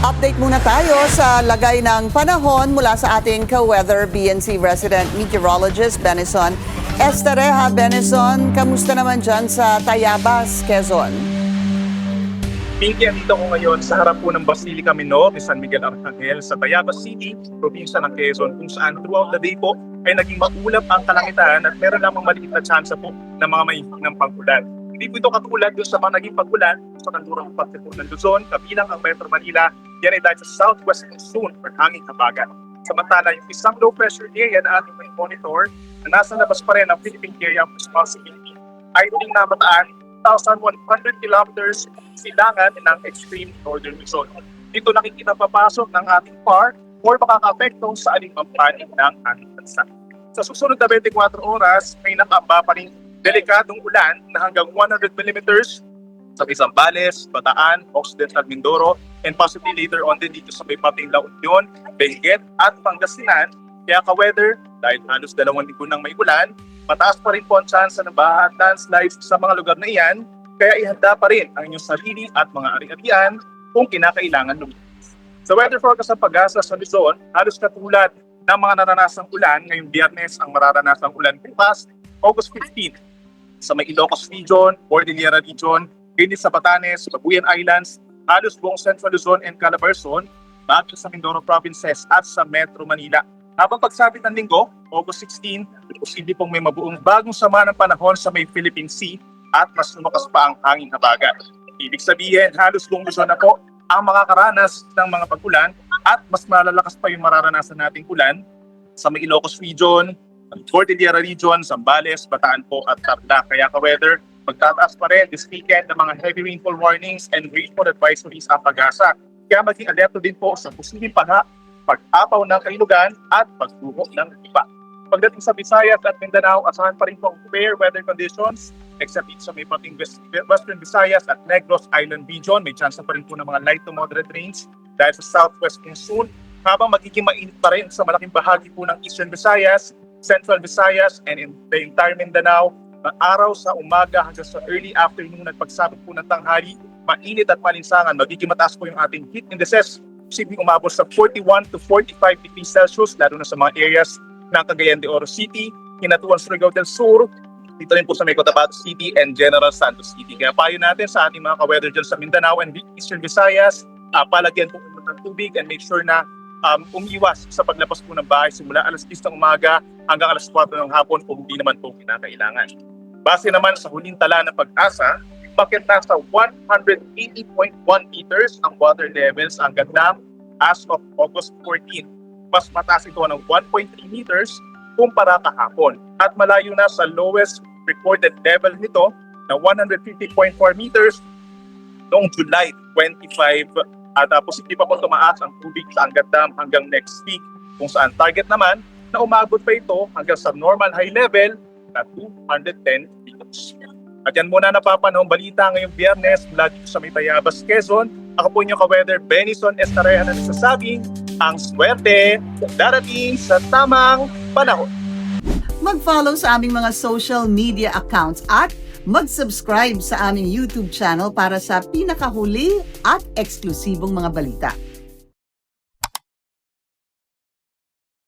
Update muna tayo sa lagay ng panahon mula sa ating ka-weather BNC resident meteorologist Benison Estareja. Benison, kamusta naman dyan sa Tayabas, Quezon? Pinky, andito ko ngayon sa harap po ng Basilica Minor ni San Miguel Arcangel sa Tayabas City, probinsya ng Quezon, kung saan throughout the day po ay naging maulap ang kalangitan at meron lamang maliit na tsansa po ng mga mahihinang pag-ulan. Hindi po ito katulad doon sa mga naging pag-ulan sa kanlurang parte po ng Luzon, kabilang ang Metro Manila. Yan ay dahil sa southwest monsoon or hanging habagat. Samantala, yung isang low pressure area na ating may monitor na nasa labas pa rin ng Philippine Area of Responsibility ay ring namataan 1,100 kilometers silangan ng extreme northern Luzon. Dito nakikita papasok ng ating PAR or makaka-apekto sa alinmang panig ng ating bansa. Sa susunod na 24 oras, may nakamba pa rin delikadong ulan na hanggang 100 millimeters sa Zambales, Bataan, Occidental Mindoro, and possibly later on din dito sa may pating La Union, Benguet at Pangasinan. Kaya ka-weather, dahil halos 2 linggo nang may ulan, mataas pa rin po ang chance na baha at landslides sa mga lugar na iyan, kaya ihanda pa rin ang inyong sarili at mga ari-arian kung kinakailangan lumipas. Sa weather forecast ng Pag-asa sa Luzon, halos katulad ng mga naranasang ulan, ngayong Biyernes ang mararanasang ulan bukas, August 15, sa may Ilocos Region, Cordillera Region, hindi sa Batanes, Babuyan Islands, halos buong Central Luzon and Calabarzon, bago sa Mindoro Provinces at sa Metro Manila. Habang pagsapit ng linggo, August 16, posible pong may mabuong bagong sama ng panahon sa may Philippine Sea at mas lumakas pa ang hangin habagat. Ibig sabihin, halos buong Luzon na po ang makakaranas ng mga pag-ulan at mas malalakas pa yung mararanasan nating ulan sa may Ilocos Region, Cordillera Region, Zambales, Bataan po at Tarlac. Kaya ka-weather, magtataas pa rin this weekend ng mga heavy rainfall warnings and rainfall advisories ang Pag-asa. Kaya maging alerto din po sa posibleng pagha, pag-apaw ng kailugan at pagtuho ng iba. Pagdating sa Visayas at Mindanao, asahan pa rin po fair weather conditions except dito sa may pating Western Visayas at Negros Island Region. May chance pa rin po ng mga light to moderate rains dahil sa southwest monsoon, habang magiging mainit pa rin sa malaking bahagi po ng Eastern Visayas, Central Visayas, and in the entire Mindanao. Araw sa umaga hanggang sa early afternoon at pagsapit po ng tanghali, mainit at malinsangan. Magiging mataas po yung ating heat indices. Posibleng umabot sa 41 to 45 degrees Celsius, lalo na sa mga areas ng Cagayan de Oro City, Hinatuan, Surigao del Sur, dito rin po sa may Cotabato City and General Santos City. Kaya payo natin sa ating mga ka-weather dyan sa Mindanao and Eastern Visayas, palagyan po ng tubig and make sure na umiwas sa paglabas po ng bahay simula alas 10 ng umaga hanggang alas 4 ng hapon kung hindi naman po kinakailangan. Base naman sa huling tala ng Pag-asa, bakit nasa 180.1 meters ang water levels ang gandam as of August 14. Mas mataas ito ng 1.3 meters kumpara kahapon. At malayo na sa lowest recorded level nito na 150.4 meters noong July 25. At posible pa po tumaas ang tubig sa Angat Dam hanggang next week, kung saan target naman na umabot pa ito hanggang sa normal high level na 210 meters. At yan muna napapanahong balita ngayong Biyernes mula dito sa may Tayabas, Quezon. Ako po inyong ka-weather Benison Estareja na nagsasabing ang swerte darating sa tamang panahon. Mag-follow sa aming mga social media accounts at mag-subscribe sa aming YouTube channel para sa pinakahuli at eksklusibong mga balita.